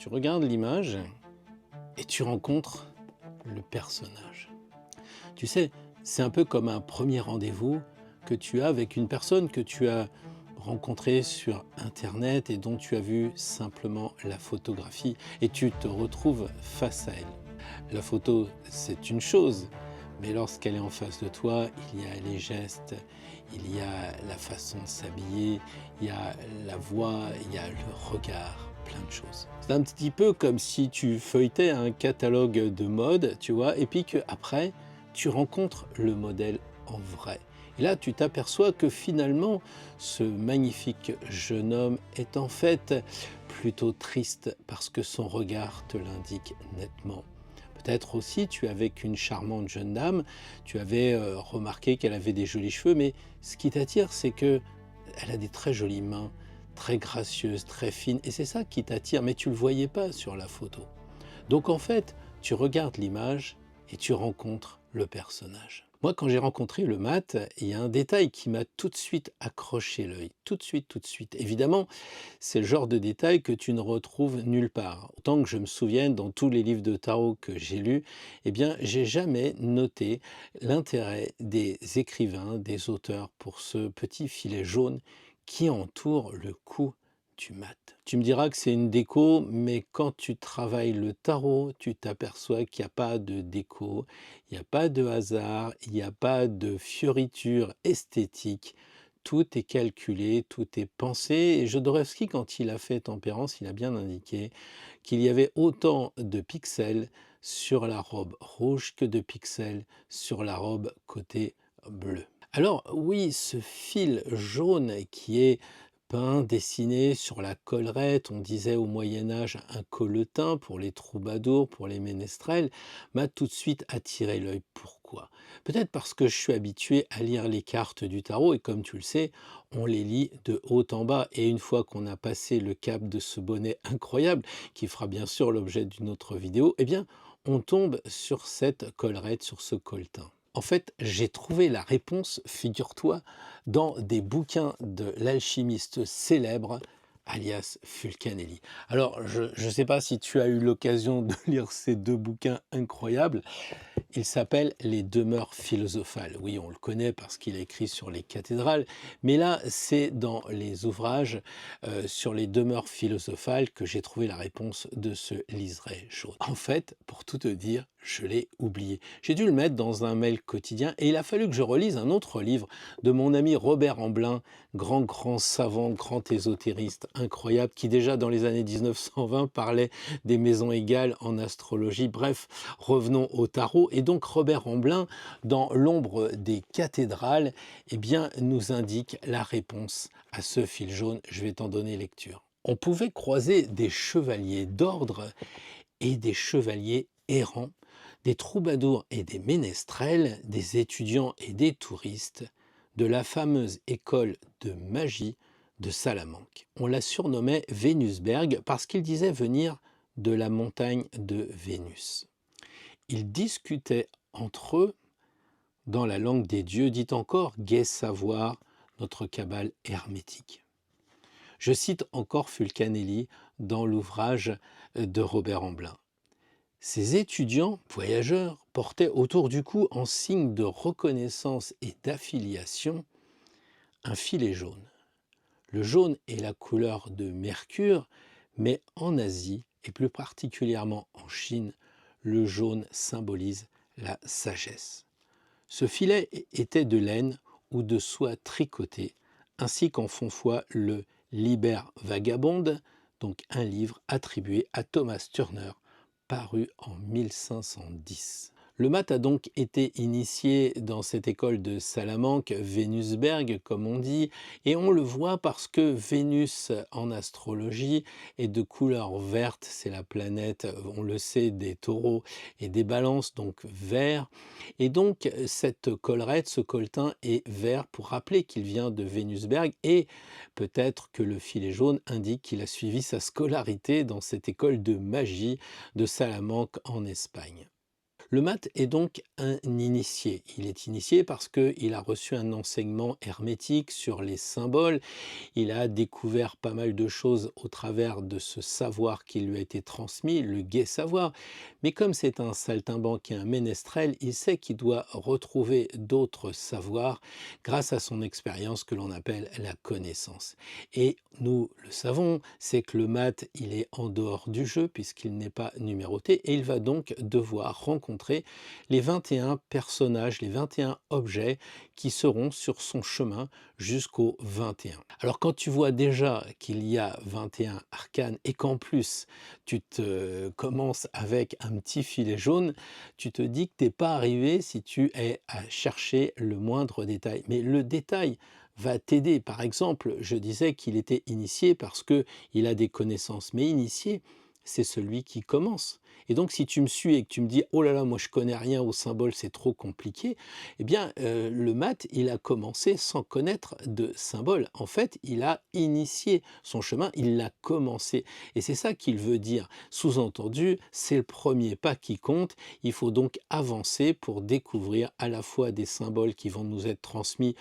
Tu regardes l'image et tu rencontres le personnage. Tu sais, c'est un peu comme un premier rendez-vous que tu as avec une personne que tu as rencontrée sur Internet et dont tu as vu simplement la photographie et tu te retrouves face à elle. La photo, c'est une chose, mais lorsqu'elle est en face de toi, il y a les gestes, il y a la façon de s'habiller, il y a la voix, il y a le regard, plein de choses. C'est un petit peu comme si tu feuilletais un catalogue de mode, tu vois, et puis qu'après, tu rencontres le modèle en vrai. Et là, tu t'aperçois que finalement, ce magnifique jeune homme est en fait plutôt triste parce que son regard te l'indique nettement. Peut-être aussi, tu es avec une charmante jeune dame, tu avais remarqué qu'elle avait des jolis cheveux, mais ce qui t'attire, c'est que elle a des très jolies mains, très gracieuses, très fines, et c'est ça qui t'attire, mais tu ne le voyais pas sur la photo. Donc en fait, tu regardes l'image et tu rencontres le personnage. Moi, quand j'ai rencontré le mat, il y a un détail qui m'a tout de suite accroché l'œil, tout de suite, tout de suite. Évidemment, c'est le genre de détail que tu ne retrouves nulle part. Autant que je me souvienne, dans tous les livres de tarot que j'ai lus, eh bien, j'ai jamais noté l'intérêt des écrivains, des auteurs pour ce petit filet jaune qui entoure le cou du mat. Tu me diras que c'est une déco, mais quand tu travailles le tarot, tu t'aperçois qu'il n'y a pas de déco, il n'y a pas de hasard, il n'y a pas de fioriture esthétique. Tout est calculé, tout est pensé. Et Jodorowsky, quand il a fait Tempérance, il a bien indiqué qu'il y avait autant de pixels sur la robe rouge que de pixels sur la robe côté bleu. Alors oui, ce fil jaune qui est peint, dessiné sur la collerette, on disait au Moyen Âge un colletin pour les troubadours, pour les ménestrels, m'a tout de suite attiré l'œil. Pourquoi? Peut-être parce que je suis habitué à lire les cartes du tarot et comme tu le sais, on les lit de haut en bas. Et une fois qu'on a passé le cap de ce bonnet incroyable, qui fera bien sûr l'objet d'une autre vidéo, eh bien, on tombe sur cette collerette, sur ce colletin. En fait, j'ai trouvé la réponse, figure-toi, dans des bouquins de l'alchimiste célèbre, alias Fulcanelli. Alors, je ne sais pas si tu as eu l'occasion de lire ces deux bouquins incroyables. Il s'appelle Les demeures philosophales. Oui, on le connaît parce qu'il a écrit sur les cathédrales, mais là, c'est dans les ouvrages sur les demeures philosophales que j'ai trouvé la réponse de ce liseré jaune. En fait, pour tout te dire, je l'ai oublié. J'ai dû le mettre dans un mail quotidien et il a fallu que je relise un autre livre de mon ami Robert Amblin, grand savant, grand ésotériste incroyable, qui déjà dans les années 1920 parlait des maisons égales en astrologie. Bref, revenons au tarot. Et donc Robert Amblin, dans l'ombre des cathédrales, eh bien, nous indique la réponse à ce fil jaune. Je vais t'en donner lecture. On pouvait croiser des chevaliers d'ordre et des chevaliers errants, des troubadours et des ménestrels, des étudiants et des touristes, de la fameuse école de magie de Salamanque. On la surnommait Vénusberg parce qu'il disait venir de la montagne de Vénus. Ils discutaient entre eux dans la langue des dieux, dit encore gai savoir, notre cabale hermétique. Je cite encore Fulcanelli dans l'ouvrage de Robert Amblin. Ces étudiants, voyageurs, portaient autour du cou, en signe de reconnaissance et d'affiliation, un filet jaune. Le jaune est la couleur de Mercure, mais en Asie, et plus particulièrement en Chine, le jaune symbolise la sagesse. Ce filet était de laine ou de soie tricotée, ainsi qu'en font foi le Liber Vagabond, donc un livre attribué à Thomas Turner, paru en 1510. Le mat a donc été initié dans cette école de Salamanque, Vénusberg comme on dit, et on le voit parce que Vénus en astrologie est de couleur verte, c'est la planète, on le sait, des taureaux et des balances, donc vert, et donc cette collerette, ce colletin est vert pour rappeler qu'il vient de Vénusberg, et peut-être que le filet jaune indique qu'il a suivi sa scolarité dans cette école de magie de Salamanque en Espagne. Le mat est donc un initié. Il est initié parce qu'il a reçu un enseignement hermétique sur les symboles. Il a découvert pas mal de choses au travers de ce savoir qui lui a été transmis, le gai savoir. Mais comme c'est un saltimbanque et un ménestrel, il sait qu'il doit retrouver d'autres savoirs grâce à son expérience que l'on appelle la connaissance. Et nous le savons, c'est que le mat, il est en dehors du jeu puisqu'il n'est pas numéroté et il va donc devoir rencontrer les 21 personnages, les 21 objets qui seront sur son chemin jusqu'au 21. Alors quand tu vois déjà qu'il y a 21 arcanes et qu'en plus tu te commences avec un petit filet jaune, tu te dis que tu n'es pas arrivé si tu es à chercher le moindre détail. Mais le détail va t'aider. Par exemple, je disais qu'il était initié parce qu'il a des connaissances. Mais initié, c'est celui qui commence. Et donc, si tu me suis et que tu me dis « Oh là là, moi je connais rien au symbole, c'est trop compliqué », eh bien, le mat, il a commencé sans connaître de symbole. En fait, il a initié son chemin, il l'a commencé. Et c'est ça qu'il veut dire. Sous-entendu, c'est le premier pas qui compte. Il faut donc avancer pour découvrir à la fois des symboles qui vont nous être transmis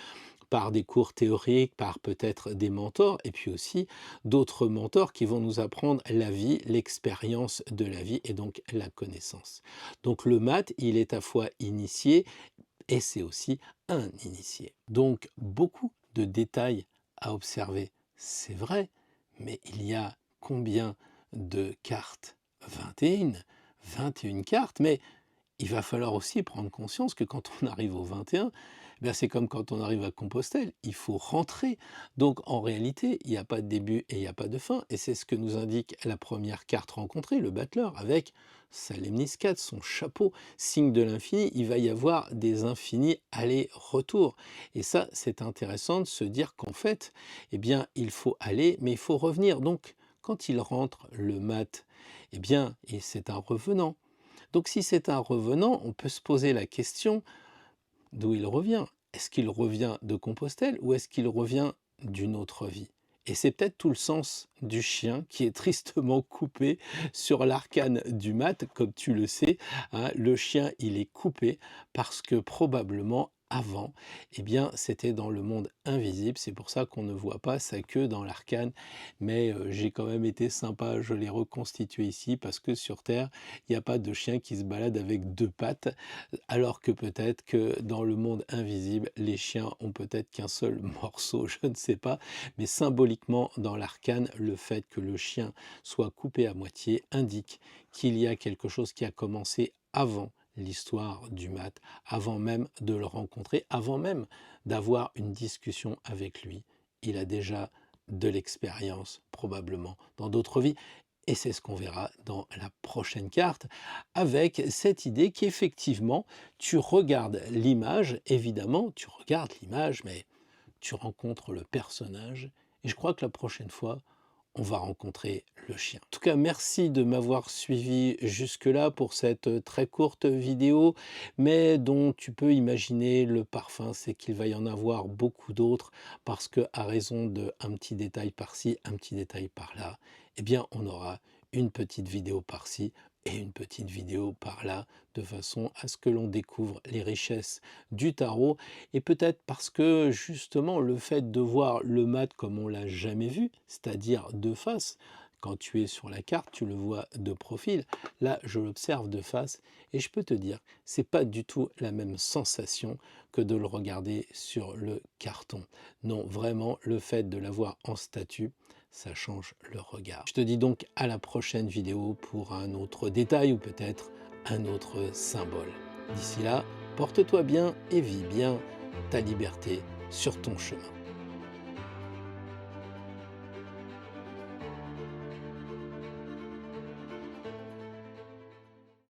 par des cours théoriques, par peut-être des mentors, et puis aussi d'autres mentors qui vont nous apprendre la vie, l'expérience de la vie et donc la connaissance. Donc le mat, il est à la fois initié et c'est aussi un initié. Donc beaucoup de détails à observer, c'est vrai, mais il y a combien de cartes? 21, 21 cartes, mais il va falloir aussi prendre conscience que quand on arrive au 21, ben c'est comme quand on arrive à Compostelle, il faut rentrer. Donc en réalité, il n'y a pas de début et il n'y a pas de fin. Et c'est ce que nous indique la première carte rencontrée, le battleur, avec sa lemniscate, son chapeau, signe de l'infini. Il va y avoir des infinis aller-retour. Et ça, c'est intéressant de se dire qu'en fait, eh bien, il faut aller, mais il faut revenir. Donc, quand il rentre le mat, eh bien, et c'est un revenant. Donc si c'est un revenant, on peut se poser la question d'où il revient. Est-ce qu'il revient de Compostelle ou est-ce qu'il revient d'une autre vie? Et c'est peut-être tout le sens du chien qui est tristement coupé sur l'arcane du mat, comme tu le sais, hein, le chien il est coupé parce que probablement avant, eh bien, c'était dans le monde invisible, c'est pour ça qu'on ne voit pas sa queue dans l'arcane, mais j'ai quand même été sympa, je l'ai reconstitué ici parce que sur Terre, il n'y a pas de chien qui se balade avec deux pattes, alors que peut-être que dans le monde invisible, les chiens ont peut-être qu'un seul morceau, je ne sais pas, mais symboliquement dans l'arcane, le fait que le chien soit coupé à moitié indique qu'il y a quelque chose qui a commencé avant l'histoire du mat, avant même de le rencontrer, avant même d'avoir une discussion avec lui. Il a déjà de l'expérience, probablement, dans d'autres vies. Et c'est ce qu'on verra dans la prochaine carte, avec cette idée qu'effectivement, tu regardes l'image, évidemment, tu regardes l'image, mais tu rencontres le personnage. Et je crois que la prochaine fois, on va rencontrer le chien. En tout cas, merci de m'avoir suivi jusque-là pour cette très courte vidéo, mais dont tu peux imaginer le parfum, c'est qu'il va y en avoir beaucoup d'autres, parce que à raison de un petit détail par-ci, un petit détail par-là, eh bien, on aura une petite vidéo par-ci et une petite vidéo par-là, de façon à ce que l'on découvre les richesses du tarot, et peut-être parce que justement le fait de voir le mat comme on l'a jamais vu, c'est-à-dire de face, quand tu es sur la carte, tu le vois de profil, là je l'observe de face, et je peux te dire, c'est pas du tout la même sensation que de le regarder sur le carton. Non, vraiment, le fait de l'avoir en statue, ça change le regard. Je te dis donc à la prochaine vidéo pour un autre détail ou peut-être un autre symbole. D'ici là, porte-toi bien et vis bien ta liberté sur ton chemin.